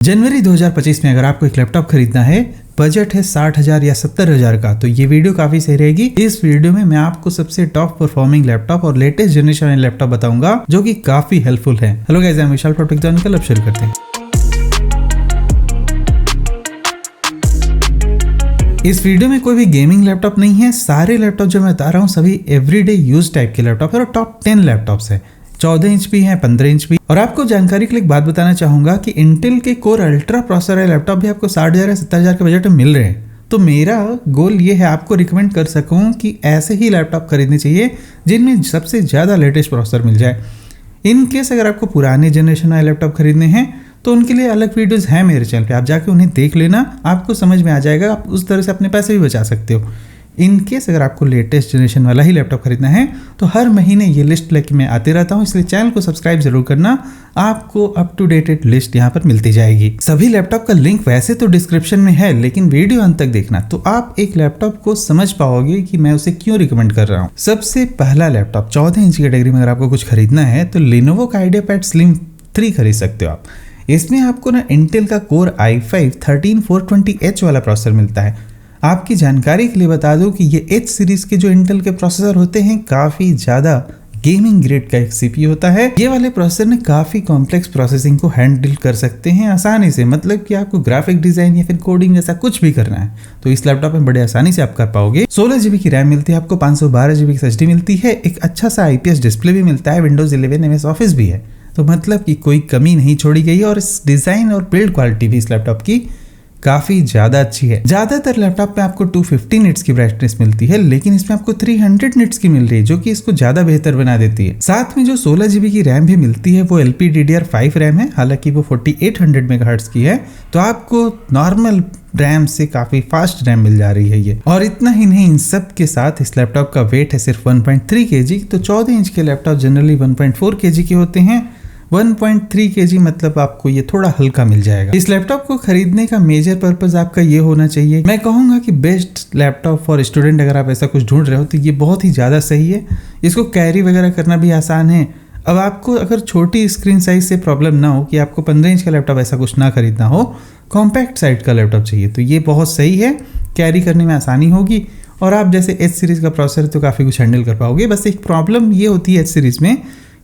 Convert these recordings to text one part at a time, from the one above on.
जनवरी 2025 में अगर आपको एक लैपटॉप खरीदना है, बजट है 60,000 या 70,000 का, तो ये वीडियो काफी सही रहेगी। इस वीडियो में मैं आपको सबसे टॉप परफॉर्मिंग लैपटॉप और लेटेस्ट जनरेशन वाले लैपटॉप बताऊंगा जो कि काफी हेल्पफुल है। Hello guys, I am Vishal from technical. अब शुरू करते हैं। इस वीडियो में कोई भी गेमिंग लैपटॉप नहीं है। सारे लैपटॉप जो मैं बता रहा हूँ सभी एवरीडे यूज टाइप के लैपटॉप है और टॉप 10 लैपटॉप्स है। 14 इंच भी है, 15 इंच भी। और आपको जानकारी के लिए एक बात बताना चाहूंगा कि इंटेल के कोर अल्ट्रा प्रोसेसर वाले लैपटॉप भी आपको 60,000 या 70,000 के बजट में मिल रहे हैं। तो मेरा गोल ये है आपको रिकमेंड कर सकूं कि ऐसे ही लैपटॉप खरीदने चाहिए जिनमें सबसे ज़्यादा लेटेस्ट प्रोसेसर मिल जाए। इन केस अगर आपको पुराने जनरेशन वाले लैपटॉप खरीदने हैं तो उनके लिए अलग वीडियोस हैं मेरे चैनल पे, आप जाके उन्हें देख लेना, आपको समझ में आ जाएगा। आप उस तरह से अपने पैसे भी बचा सकते हो। इन केस अगर आपको लेटेस्ट जनरेशन वाला ही लैपटॉप खरीदना है तो हर महीने ये लिस्ट लेके मैं आते रहता हूँ, इसलिए चैनल को सब्सक्राइब जरूर करना। आपको अप टू डेटेड लिस्ट यहाँ पर मिलती जाएगी। सभी लैपटॉप का लिंक वैसे तो डिस्क्रिप्शन में है, लेकिन वीडियो अंत तक देखना तो आप एक लैपटॉप को समझ पाओगे कि मैं उसे क्यों रिकमेंड कर रहा हूँ। सबसे पहला लैपटॉप 14 इंच की कैटेगरी में अगर आपको कुछ खरीदना है तो Lenovo का आइडियापैड स्लिम 3 खरीद सकते हो आप। इसमें आपको ना इंटेल का कोर i5 13420H वाला प्रोसेसर मिलता है। आपकी जानकारी के लिए बता दूं कि ये H सीरीज के जो इंटेल के प्रोसेसर होते हैं काफ़ी ज़्यादा गेमिंग ग्रेड का एक CPU होता है। ये वाले प्रोसेसर में काफ़ी कॉम्प्लेक्स प्रोसेसिंग को हैंडल कर सकते हैं आसानी से। मतलब कि आपको ग्राफिक डिज़ाइन या फिर कोडिंग जैसा कुछ भी करना है तो इस लैपटॉप में बड़े आसानी से आप कर पाओगे। 16 GB की रैम मिलती है आपको, 512 GB की SSD मिलती है, एक अच्छा सा IPS डिस्प्ले भी मिलता है, Windows 11 MS ऑफिस भी है। तो मतलब कि कोई कमी नहीं छोड़ी गई है। और इस डिज़ाइन और बिल्ड क्वालिटी भी इस लैपटॉप की काफ़ी ज़्यादा अच्छी है। ज़्यादातर लैपटॉप में आपको 250 निट्स की ब्राइटनेस मिलती है, लेकिन इसमें आपको 300 निट्स की मिल रही है जो कि इसको ज़्यादा बेहतर बना देती है। साथ में जो 16 GB की रैम भी मिलती है वो LPDDR5 रैम है, हालांकि वो 4800 मेगाहर्ट्ज की है। तो आपको नॉर्मल रैम से काफ़ी फास्ट रैम मिल जा रही है ये। और इतना ही नहीं, इन सब के साथ इस लैपटॉप का वेट है सिर्फ 1.3 kg। तो 14 इंच के लैपटॉप जनरली 1.4 kg के होते हैं। 1.3 kg मतलब आपको ये थोड़ा हल्का मिल जाएगा। इस लैपटॉप को खरीदने का मेजर पर्पस आपका ये होना चाहिए, मैं कहूँगा कि बेस्ट लैपटॉप फॉर स्टूडेंट अगर आप ऐसा कुछ ढूंढ रहे हो तो ये बहुत ही ज़्यादा सही है। इसको कैरी वगैरह करना भी आसान है। अब आपको अगर छोटी स्क्रीन साइज से प्रॉब्लम ना हो कि आपको 15 इंच का लैपटॉप ऐसा कुछ ना खरीदना हो, कॉम्पैक्ट साइज का लैपटॉप चाहिए तो ये बहुत सही है। कैरी करने में आसानी होगी और आप जैसे H सीरीज़ का प्रोसेसर तो काफ़ी कुछ हैंडल कर पाओगे। बस एक प्रॉब्लम ये होती है H सीरीज़ में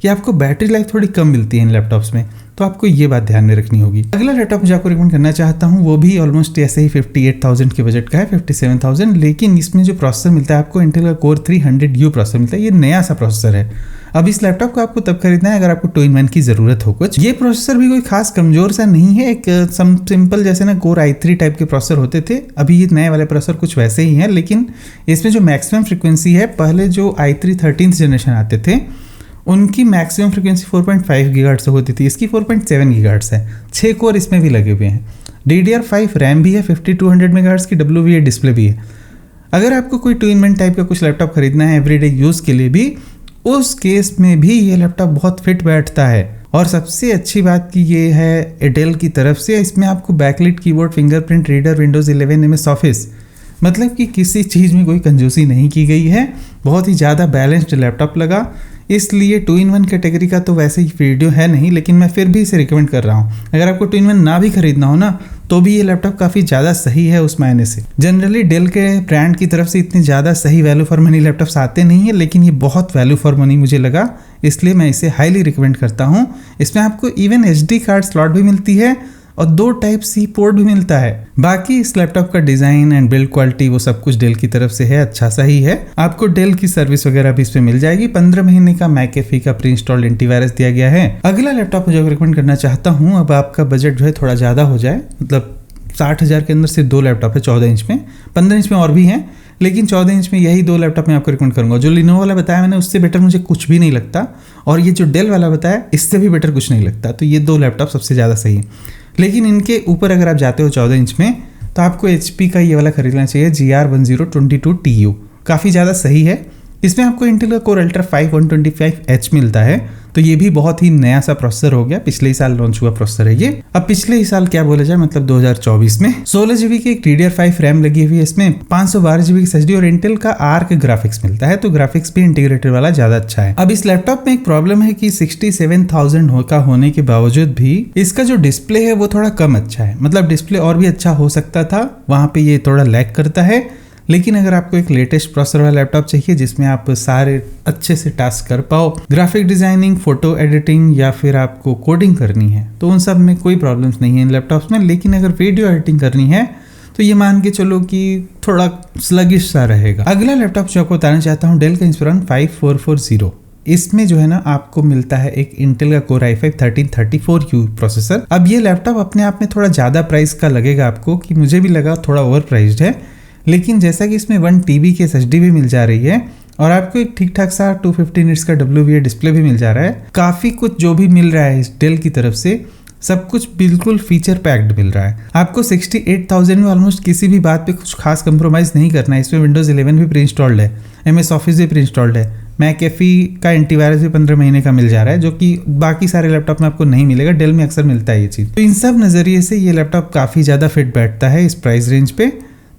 कि आपको बैटरी लाइफ थोड़ी कम मिलती है इन लैपटॉप्स में, तो आपको ये बात ध्यान में रखनी होगी। अगला लैपटॉप जो आपको रिकमेंड करना चाहता हूँ वो भी ऑलमोस्ट ऐसे ही 58,000 के बजट का है, 57,000। लेकिन इसमें जो प्रोसेसर मिलता है आपको इंटेल का कोर 300U प्रोसेसर मिलता है। ये नया सा प्रोसेसर है। अब इस लैपटॉप को आपको तब खरीदना है अगर आपको 2-in-1 की ज़रूरत हो कुछ। ये प्रोसेसर भी कोई खास कमज़ोर सा नहीं है, एक सिंपल जैसे ना कोर i3 टाइप के प्रोसेसर होते थे, अभी ये नए वाले प्रोसेसर कुछ वैसे ही हैं। लेकिन इसमें जो मैक्सिमम फ्रिक्वेंसी है, पहले जो i3 13th जनरेशन आते थे उनकी मैक्सिमम फ्रिक्वेंसी 4.5 गीगाहर्ट्ज़ से होती थी, इसकी 4.7 गीगाहर्ट्ज़ है। 6 कोर इसमें भी लगे हुए हैं। DDR5 रैम भी है, 5200 मेगाहर्ट्ज़ की WVA डिस्प्ले भी है। अगर आपको कोई 2-in-1 टाइप का कुछ लैपटॉप खरीदना है एवरीडे यूज़ के लिए भी, उस केस में भी ये लैपटॉप बहुत फिट बैठता है। और सबसे अच्छी बात की ये है डेल की तरफ से, इसमें आपको backlit keyboard, fingerprint reader, Windows 11 MS office, मतलब कि किसी चीज़ में कोई कंजूसी नहीं की गई है। बहुत ही ज़्यादा बैलेंस्ड लैपटॉप लगा। इसलिए 2-in-1 कैटेगरी का तो वैसे ही वीडियो है नहीं, लेकिन मैं फिर भी इसे रिकमेंड कर रहा हूँ। अगर आपको 2-in-1 ना भी खरीदना हो ना तो भी ये लैपटॉप काफ़ी ज़्यादा सही है उस मायने से। जनरली डेल के ब्रांड की तरफ से इतनी ज़्यादा सही वैल्यू फॉर मनी लैपटॉप्स आते नहीं है, लेकिन ये बहुत वैल्यू फॉर मनी मुझे लगा, इसलिए मैं इसे हाईली रिकमेंड करता हूँ। इसमें आपको इवन SD कार्ड स्लॉट भी मिलती है और 2 Type-C पोर्ट भी मिलता है। बाकी इस लैपटॉप का डिज़ाइन एंड बिल्ड क्वालिटी वो सब कुछ डेल की तरफ से है, अच्छा सा ही है। आपको डेल की सर्विस वगैरह भी इस पे मिल जाएगी। 15 महीने का McAfee का प्री इंस्टॉल्ड एंटीवायरस दिया गया है। अगला लैपटॉप जो रिकमेंड करना चाहता हूँ, अब आपका बजट जो है थोड़ा ज़्यादा हो जाए, मतलब 60,000 के अंदर सिर्फ 2 लैपटॉप है 14 इंच में, 15 इंच में और भी हैं, लेकिन 14 इंच में यही 2 लैपटॉप मैं आपको रिकमेंड करूँगा। जो Lenovo वाला बताया मैंने उससे बेटर मुझे कुछ भी नहीं लगता, और ये जो डेल वाला बताया इससे भी बेटर कुछ नहीं लगता। तो ये 2 लैपटॉप सबसे ज़्यादा सही है। लेकिन इनके ऊपर अगर आप जाते हो 14 इंच में तो आपको HP का ये वाला खरीदना चाहिए, GR1022TU, काफ़ी ज़्यादा सही है। इसमें आपको इंटेल का कोर अल्ट्रा 5 125H मिलता है। तो ये भी बहुत ही नया सा प्रोसेसर हो गया, पिछले ही साल लॉन्च हुआ प्रोसेसर है ये। अब पिछले ही साल क्या बोला जाए, मतलब 2024 में 16GB की DDR5 रैम लगी हुई है इसमें, 512GB की SSD और इंटेल का आर्क ग्राफिक्स मिलता है, तो ग्राफिक्स भी इंटीग्रेटेड वाला ज्यादा अच्छा है। अब इस लैपटॉप में एक प्रॉब्लम है कि 67,000 का होने के बावजूद भी इसका जो डिस्प्ले है वो थोड़ा कम अच्छा है, मतलब डिस्प्ले और भी अच्छा हो सकता था, वहां पे ये थोड़ा लैग करता है। लेकिन अगर आपको एक लेटेस्ट प्रोसेसर वाला लैपटॉप चाहिए जिसमें आप सारे अच्छे से टास्क कर पाओ, ग्राफिक डिजाइनिंग, फोटो एडिटिंग या फिर आपको कोडिंग करनी है, तो उन सब में कोई प्रॉब्लम्स नहीं है इन लैपटॉप्स में। लेकिन अगर वीडियो एडिटिंग करनी है तो ये मान के चलो कि थोड़ा स्लगिश सा रहेगा। अगला लैपटॉप जो आपको बताना चाहता हूँ, डेल का इंस्पिरॉन 5440। इसमें जो है ना आपको मिलता है एक इंटेल का कोर i5 1334U प्रोसेसर। अब ये लैपटॉप अपने आप में थोड़ा ज़्यादा प्राइस का लगेगा आपको, कि मुझे भी लगा थोड़ा ओवर प्राइस्ड है, लेकिन जैसा कि इसमें 1TB की SSD भी मिल जा रही है और आपको एक ठीक ठाक सा 250 निट्स का WVA डिस्प्ले भी मिल जा रहा है, काफ़ी कुछ जो भी मिल रहा है इस डेल की तरफ से सब कुछ बिल्कुल फीचर पैक्ड मिल रहा है आपको। 68,000 में ऑलमोस्ट किसी भी बात पे कुछ खास कंप्रोमाइज़ नहीं करना है। इसमें विंडोज़ 11 भी प्री इंस्टॉल्ड है, MS ऑफिस भी प्री इंस्टॉल्ड है, मैकेफी का एंटीवायरस भी 15 महीने का मिल जा रहा है, जो कि बाकी सारे लैपटॉप में आपको नहीं मिलेगा, डेल में अक्सर मिलता है ये चीज़। तो इन सब नज़रिए से ये लैपटॉप काफ़ी ज़्यादा फिट बैठता है इस प्राइस रेंज पे,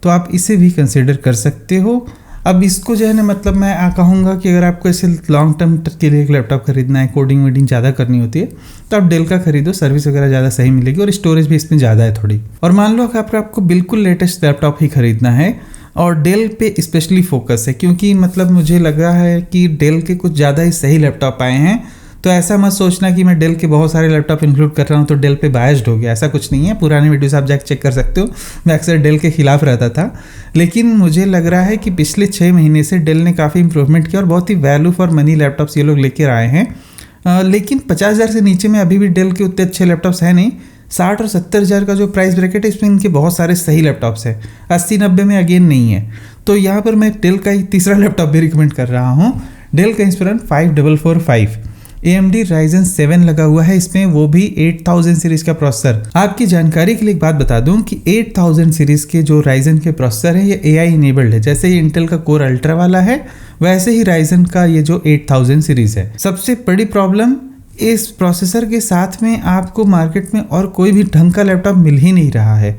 तो आप इसे भी कंसिडर कर सकते हो। अब इसको जो है ना, मतलब मैं कहूँगा कि अगर आपको ऐसे लॉन्ग टर्म के लिए एक लैपटॉप खरीदना है, कोडिंग वोडिंग ज़्यादा करनी होती है, तो आप डेल का खरीदो, सर्विस वगैरह ज़्यादा सही मिलेगी और स्टोरेज भी इसमें ज़्यादा है थोड़ी। और मान लो अगर आपको बिल्कुल लेटेस्ट लैपटॉप ही खरीदना है और डेल पे स्पेशली फोकस है, क्योंकि मतलब मुझे लगा है कि डेल के कुछ ज़्यादा ही सही लैपटॉप आए हैं, तो ऐसा मत सोचना कि मैं डेल के बहुत सारे लैपटॉप इंक्लूड कर रहा हूँ तो डेल पे बायस्ड हो गया, ऐसा कुछ नहीं है। पुराने वीडियोस आप जाकर चेक कर सकते हो, मैं अक्सर डेल के खिलाफ रहता था, लेकिन मुझे लग रहा है कि पिछले 6 महीने से डेल ने काफ़ी इंप्रूवमेंट किया और बहुत ही वैल्यू फॉर मनी लैपटॉप्स ये लोग लेकर आए हैं। लेकिन 50,000 से नीचे में अभी भी डेल के उतने अच्छे लैपटॉप्स हैं नहीं। 60 और 70,000 का जो प्राइस ब्रैकेट है इसमें इनके बहुत सारे सही लैपटॉप्स हैं, 80-90 में अगेन नहीं है। तो यहाँ पर मैं डेल का ही तीसरा लैपटॉप भी रिकमेंड कर रहा हूँ, डेल का इंस्पिरॉन 5445। AMD Ryzen 7 लगा हुआ है इसमें, वो भी 8000 सीरीज का प्रोसेसर। आपकी जानकारी के लिए एक बात बता दूं कि 8000 सीरीज के जो Ryzen के प्रोसेसर है ये AI इनेबल्ड है, जैसे ये इंटेल का कोर अल्ट्रा वाला है वैसे ही Ryzen का ये जो 8000 सीरीज है। सबसे बड़ी प्रॉब्लम, इस प्रोसेसर के साथ में आपको मार्केट में और कोई भी ढंग का लैपटॉप मिल ही नहीं रहा है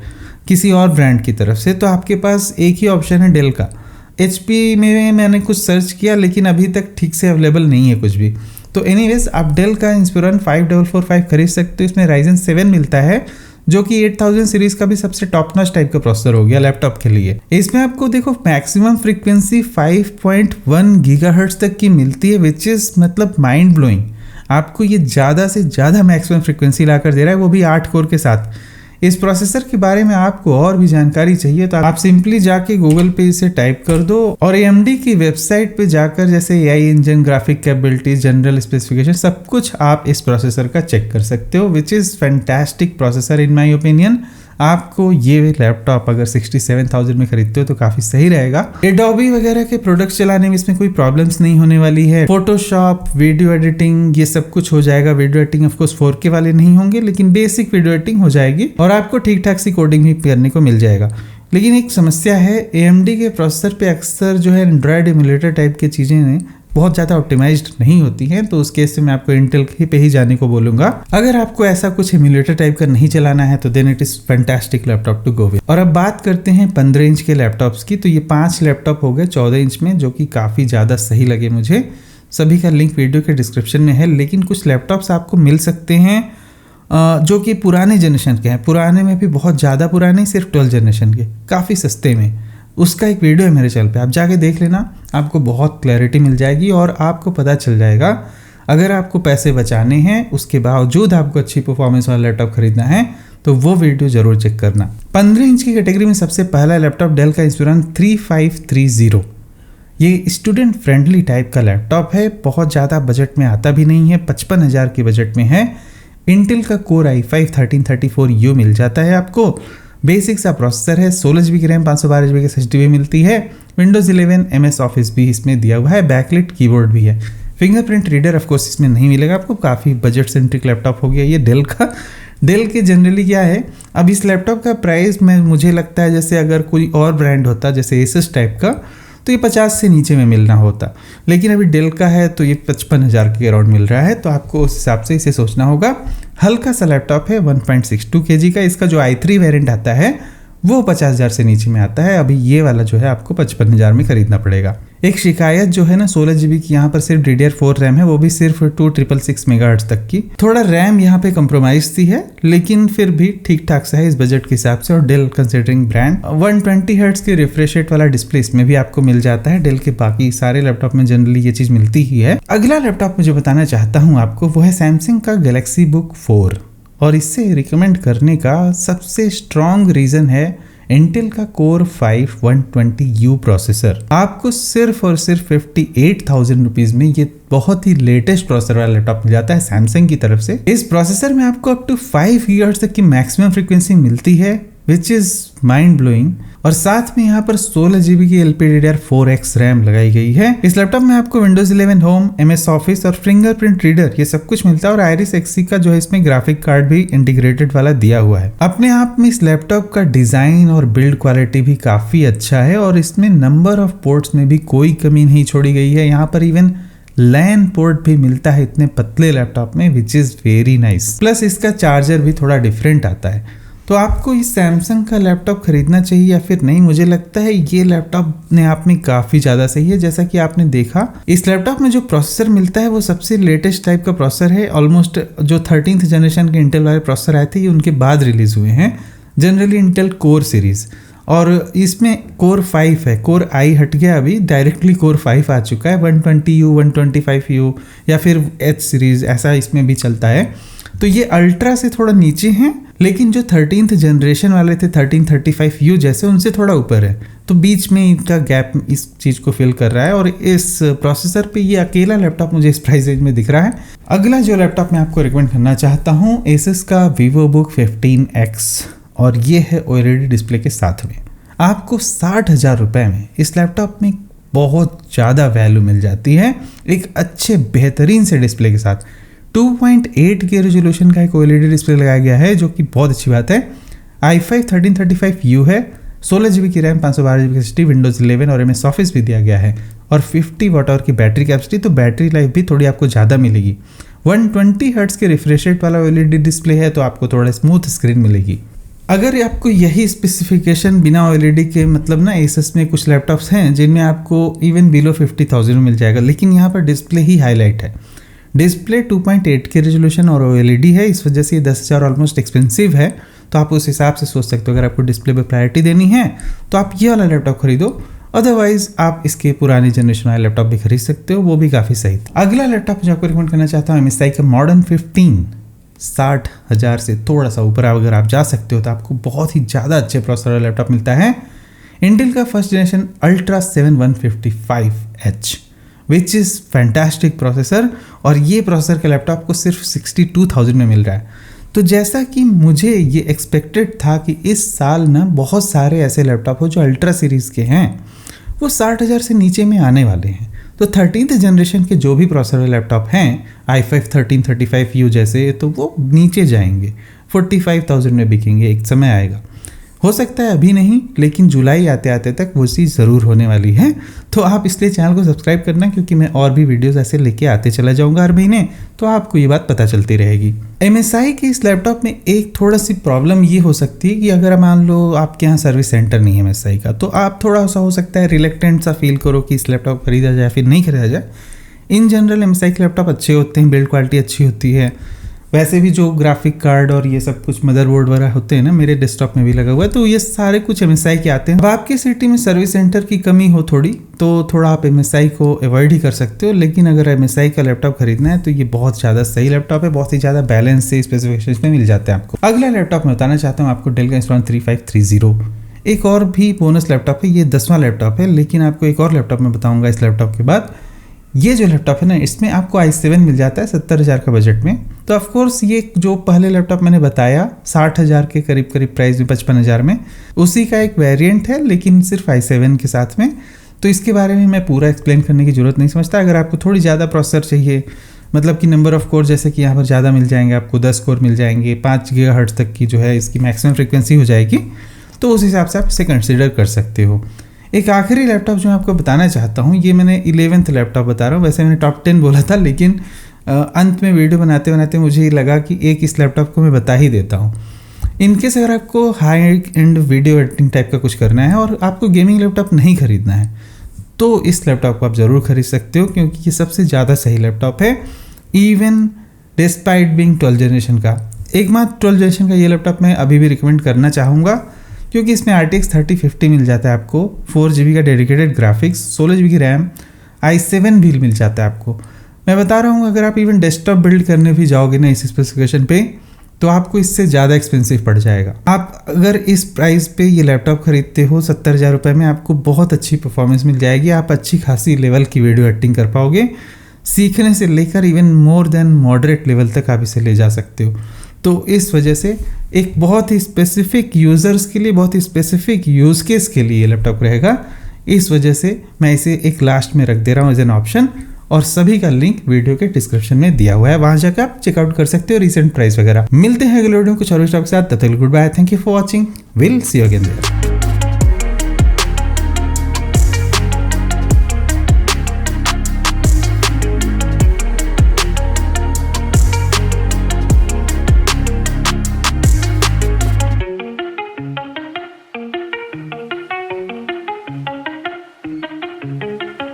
किसी और ब्रांड की तरफ से, तो आपके पास एक ही ऑप्शन है डेल का। HP में मैंने कुछ सर्च किया लेकिन अभी तक ठीक से अवेलेबल नहीं है कुछ भी। तो एनीवेज आप डेल का इंस्पिरॉन 5445 खरीद सकते हो, इसमें Ryzen 7 मिलता है जो कि 8000 सीरीज का भी सबसे टॉप नॉच टाइप का प्रोसेसर हो गया लैपटॉप के लिए। इसमें आपको देखो मैक्सिमम फ्रीक्वेंसी 5.1 गीगाहर्ट्ज तक की मिलती है, विच इज मतलब माइंड ब्लोइंग। आपको ये ज़्यादा से ज़्यादा मैक्सिमम फ्रीक्वेंसी लाकर दे रहा है, वो भी 8 कोर के साथ। इस प्रोसेसर के बारे में आपको और भी जानकारी चाहिए तो आप सिंपली जाके गूगल पे इसे टाइप कर दो और AMD की वेबसाइट पे जाकर जैसे AI engine, graphic capabilities, general specification सब कुछ आप इस प्रोसेसर का चेक कर सकते हो, which is fantastic processor in my opinion. आपको ये लैपटॉप अगर 67,000 में खरीदते हो तो काफ़ी सही रहेगा। एडोबी वगैरह के प्रोडक्ट्स चलाने में इसमें कोई प्रॉब्लम्स नहीं होने वाली है। फोटोशॉप, वीडियो एडिटिंग ये सब कुछ हो जाएगा। Video editing of course 4K वाले नहीं होंगे, लेकिन बेसिक वीडियो एडिटिंग हो जाएगी और आपको ठीक ठाक सी कोडिंग भी करने को मिल जाएगा। लेकिन एक समस्या है, AMD के प्रोसेसर पे अक्सर जो है एंड्रॉयड एमुलेटर टाइप की चीज़ें बहुत ज़्यादा ऑप्टिमाइज्ड नहीं होती हैं, तो उस केस से मैं आपको इंटेल पे ही जाने को बोलूँगा। अगर आपको ऐसा कुछ एमुलेटर टाइप का नहीं चलाना है तो then it is fantastic laptop to go with. और अब बात करते हैं 15 इंच के लैपटॉप्स की, तो ये 5 लैपटॉप हो गए 14 इंच में, जो कि काफ़ी ज़्यादा सही लगे मुझे। सभी का लिंक वीडियो के डिस्क्रिप्शन में है। लेकिन कुछ लैपटॉप्स आपको मिल सकते हैं जो कि पुराने जनरेशन के हैं, पुराने में भी बहुत ज़्यादा पुराने, सिर्फ 12 जनरेशन के, काफ़ी सस्ते में। उसका एक वीडियो है मेरे चैनल पे, आप जाके देख लेना, आपको बहुत क्लैरिटी मिल जाएगी और आपको पता चल जाएगा। अगर आपको पैसे बचाने हैं उसके बावजूद आपको अच्छी परफॉर्मेंस वाला लैपटॉप खरीदना है तो वो वीडियो जरूर चेक करना। 15 इंच की कैटेगरी में सबसे पहला लैपटॉप डेल का इंस्पिरॉन 3530। ये स्टूडेंट फ्रेंडली टाइप का लैपटॉप है, बहुत ज़्यादा बजट में आता भी नहीं है, 55,000 के बजट में है। इंटेल का कोर i5 1334U मिल जाता है आपको। बेसिक सा प्रोसेसर है, 16GB की रैम, 512GB की SSD भी मिलती है। विंडोज़ 11 MS ऑफिस भी इसमें दिया हुआ है, बैकलिट कीबोर्ड भी है। फिंगरप्रिंट रीडर ऑफ कोर्स इसमें नहीं मिलेगा आपको, काफ़ी बजट सेंट्रिक लैपटॉप हो गया ये डेल का। डेल के जनरली क्या है, अब इस लैपटॉप का प्राइस मुझे लगता है जैसे अगर कोई और ब्रांड होता जैसे एसस टाइप का तो ये 50 से नीचे में मिलना होता, लेकिन अभी डेल का है तो ये 55,000 के अराउंड मिल रहा है। तो आपको उस हिसाब से इसे सोचना होगा। हल्का सा लैपटॉप है 1.62 kg का। इसका जो i3 वेरिएंट आता है वो 50,000 से नीचे में आता है। अभी ये वाला जो है आपको 55,000 में खरीदना पड़ेगा। एक शिकायत जो है ना 16 GB की यहाँ पर सिर्फ DDR4 रैम है, वो भी सिर्फ 2666 मेगाहर्ट्ज तक की। थोड़ा रैम यहाँ पे कंप्रोमाइज थी है, लेकिन फिर भी ठीक ठाक सा है इस बजट के हिसाब से। और डेल कंसिडरिंग ब्रांड 120 हर्ट्ज के रिफ्रेश रेट वाला डिस्प्ले इसमें भी आपको मिल जाता है। डेल के बाकी सारे लैपटॉप में जनरली ये चीज मिलती ही है। अगला लैपटॉप मुझे बताना चाहता हूँ आपको वो है सैमसंग का गैलेक्सी बुक 4, और इससे रिकमेंड करने का सबसे स्ट्रॉन्ग रीजन है इंटेल का कोर 5 120U प्रोसेसर। आपको सिर्फ और सिर्फ 58,000 रुपीज में ये बहुत ही लेटेस्ट प्रोसेसर वाला लैपटॉप मिल जाता है सैमसंग की तरफ से। इस प्रोसेसर में आपको अप टू 5 GHz तक की मैक्सिमम फ्रीक्वेंसी मिलती है, विच इज माइंड ब्लोइंग। और साथ में यहाँ पर 16 GB की LPDDR4X रैम लगाई गई है। इस लैपटॉप में आपको Windows 11 होम, MS ऑफिस और फिंगरप्रिंट रीडर ये सब कुछ मिलता है। और आयरिस XC का जो है इसमें ग्राफिक कार्ड भी इंटीग्रेटेड वाला दिया हुआ है। अपने आप में इस लैपटॉप का डिजाइन और बिल्ड क्वालिटी भी काफी अच्छा है, और इसमें नंबर ऑफ पोर्ट्स में भी कोई कमी नहीं छोड़ी गई है। यहाँ पर इवन लैन पोर्ट भी मिलता है इतने पतले लैपटॉप में, which is very nice. Plus इसका चार्जर भी थोड़ा डिफरेंट आता है। तो आपको इस सैमसंग का लैपटॉप खरीदना चाहिए या फिर नहीं? मुझे लगता है ये लैपटॉप अपने आप में काफ़ी ज़्यादा सही है। जैसा कि आपने देखा इस लैपटॉप में जो प्रोसेसर मिलता है वो सबसे लेटेस्ट टाइप का प्रोसेसर है। ऑलमोस्ट जो 13th जनरेशन के इंटेल वाले प्रोसेसर आए थे ये उनके बाद रिलीज हुए हैं, जनरली इंटेल कोर सीरीज। और इसमें कोर 5 है, कोर आई हट गया, अभी डायरेक्टली कोर 5 आ चुका है। 120U 125U या फिर H सीरीज ऐसा इसमें भी चलता है। तो ये अल्ट्रा से थोड़ा नीचे हैं, लेकिन जो 13th जनरेशन वाले थे 1335U जैसे उनसे थोड़ा ऊपर है। तो बीच में इनका गैप इस चीज़ को फिल कर रहा है। और इस प्रोसेसर पे ये अकेला लैपटॉप मुझे इस प्राइस रेंज में दिख रहा है। अगला जो लैपटॉप मैं आपको रिकमेंड करना चाहता हूँ Asus का VivoBook 15X, और ये है OLED डिस्प्ले के साथ में। आपको 60,000 रुपये में इस लैपटॉप में बहुत ज़्यादा वैल्यू मिल जाती है, एक अच्छे बेहतरीन से डिस्प्ले के साथ। 2.8 के रेजोल्यूशन का एक OLED डिस्प्ले लगाया गया है, जो कि बहुत अच्छी बात है। i5 1335U है, 16 GB की रैम, 512 GB कैपेसिटी, Windows 11 और MS ऑफिस भी दिया गया है, और 50 वाट आवर की बैटरी कैपेसिटी। तो बैटरी लाइफ भी थोड़ी आपको ज़्यादा मिलेगी। 120 हर्ट्ज के रिफ्रेश रेट वाला OLED डिस्प्ले है, तो आपको थोड़ा स्मूथ स्क्रीन मिलेगी। अगर आपको यही स्पेसिफिकेशन बिना OLED के, मतलब ना Asus में कुछ लैपटॉप्स हैं जिनमें आपको इवन बिलो 50,000 में मिल जाएगा, लेकिन यहाँ पर डिस्प्ले ही हाईलाइट है। डिस्प्ले 2.8 के रेजोल्यूशन और OLED है, इस वजह से 10,000 ऑलमोस्ट एक्सपेंसिव है। तो आप उस हिसाब से सोच सकते हो, अगर आपको डिस्प्ले पे प्रायोरिटी देनी है तो आप ये वाला लैपटॉप खरीदो। अदरवाइज आप इसके पुरानी जनरेशन वाले लैपटॉप भी खरीद सकते हो, वो भी काफ़ी सही था। अगला लैपटॉप जो आपको रिकमेंड करना चाहता हूँ MSI का Modern 15। 60,000 से थोड़ा सा ऊपर अगर आप जा सकते हो तो आपको बहुत ही ज़्यादा अच्छे प्रोसेसर वाला लैपटॉप मिलता है। इंटेल का first generation Ultra 7 155H, which is fantastic processor, और ये प्रोसेसर का लैपटॉप को सिर्फ 62,000 में मिल रहा है। तो जैसा कि मुझे ये एक्सपेक्टेड था कि इस साल ना बहुत सारे ऐसे लैपटॉप हो जो अल्ट्रा सीरीज़ के हैं, वो 60,000 से नीचे में आने वाले हैं। तो 13th जनरेशन के जो भी प्रोसेसर लैपटॉप हैं i5 1335U जैसे, तो वो नीचे जाएंगे, 45,000 में बिकेंगे। एक समय आएगा, हो सकता है अभी नहीं, लेकिन जुलाई आते आते तक वो चीज़ ज़रूर होने वाली है। तो आप इसलिए चैनल को सब्सक्राइब करना, क्योंकि मैं और भी वीडियोस ऐसे लेके आते चला जाऊंगा हर महीने, तो आपको ये बात पता चलती रहेगी। MSI के इस लैपटॉप में एक थोड़ा सी प्रॉब्लम ये हो सकती है कि अगर मान लो आपके यहाँ सर्विस सेंटर नहीं है MSI का, तो आप थोड़ा सा हो सकता है रिलेक्टेंट सा फील करो कि इस लैपटॉप खरीदा जाए फिर नहीं खरीदा जाए। इन जनरल MSI के लैपटॉप अच्छे होते हैं, बिल्ड क्वालिटी अच्छी होती है। वैसे भी जो ग्राफिक कार्ड और ये सब कुछ मदरबोर्ड वगैरह होते हैं ना, मेरे डेस्कटॉप में भी लगा हुआ है, तो ये सारे कुछ MSI के आते हैं। अब आपके सिटी में सर्विस सेंटर की कमी हो थोड़ी, तो थोड़ा आप MSI को अवॉइड ही कर सकते हो। लेकिन अगर MSI का लैपटॉप खरीदना है तो ये बहुत ज़्यादा सही लैपटॉप है, बहुत ही ज़्यादा बैलेंस से स्पेसिफिकेशन में मिल जाता है आपको। अगला लैपटॉप मैं बताना चाहता हूँ आपको, डेल का इंस्पिरॉन 3530। एक और भी बोनस लैपटॉप है, ये 10वां लैपटॉप है, लेकिन आपको एक और लैपटॉप मैं बताऊँगा इस लैपटॉप के बाद। ये जो लैपटॉप है ना, इसमें आपको i7 मिल जाता है 70,000 का बजट में। तो ऑफकोर्स ये जो पहले लैपटॉप मैंने बताया 60,000 के करीब प्राइस में, 55,000 में, उसी का एक वेरिएंट है, लेकिन सिर्फ i7 के साथ में। तो इसके बारे में मैं पूरा एक्सप्लेन करने की ज़रूरत नहीं समझता। अगर आपको थोड़ी ज़्यादा प्रोसेसर चाहिए, मतलब कि नंबर ऑफ कोर जैसे कि यहाँ पर ज़्यादा मिल जाएंगे, आपको 10 कोर मिल जाएंगे, 5 GHz तक की जो है इसकी मैक्सिमम फ्रीक्वेंसी हो जाएगी, तो उस हिसाब से आप इसे कंसिडर कर सकते हो। एक आखिरी लैपटॉप जो मैं आपको बताना चाहता हूँ, ये मैंने 11th लैपटॉप बता रहा हूँ। वैसे मैंने टॉप 10 बोला था, लेकिन अंत में वीडियो बनाते बनाते मुझे ये लगा कि एक इस लैपटॉप को मैं बता ही देता हूँ। इनकेस अगर आपको high and video editing type का कुछ करना है और आपको गेमिंग लैपटॉप नहीं खरीदना है, तो इस लैपटॉप को आप ज़रूर खरीद सकते हो, क्योंकि ये सबसे ज़्यादा सही लैपटॉप है। इवन डिस्पाइट बिंग 12 जनरेशन का, एकमात्र 12 जनरेशन का ये लैपटॉप मैं अभी भी रिकमेंड करना चाहूँगा, क्योंकि इसमें RTX 3050 मिल जाता है आपको, 4 GB का डेडिकेटेड ग्राफिक्स, 16 GB की रैम, i7 भी मिल जाता है आपको। मैं बता रहा हूँ, अगर आप इवन डेस्कटॉप बिल्ड करने भी जाओगे ना इस स्पेसिफिकेशन पे, तो आपको इससे ज़्यादा एक्सपेंसिव पड़ जाएगा। आप अगर इस प्राइस पे ये लैपटॉप खरीदते हो 70,000 रुपये में, आपको बहुत अच्छी परफॉर्मेंस मिल जाएगी। आप अच्छी खासी लेवल की वीडियो एडिटिंग कर पाओगे, सीखने से लेकर even more than moderate level तक आप इसे ले जा सकते हो। तो इस वजह से एक बहुत ही स्पेसिफिक यूज़र्स के लिए, बहुत ही स्पेसिफिक यूज़ केस के लिए ये लैपटॉप रहेगा। इस वजह से मैं इसे एक लास्ट में रख दे रहा हूँ एज एन ऑप्शन, और सभी का लिंक वीडियो के डिस्क्रिप्शन में दिया हुआ है, वहां जाकर आप चेकआउट कर सकते हो, रिसेंट प्राइस वगैरह। मिलते हैं अगले वीडियो में कुछ और लैपटॉप के साथ। तब तक goodbye, thank you for watching, will see you again there.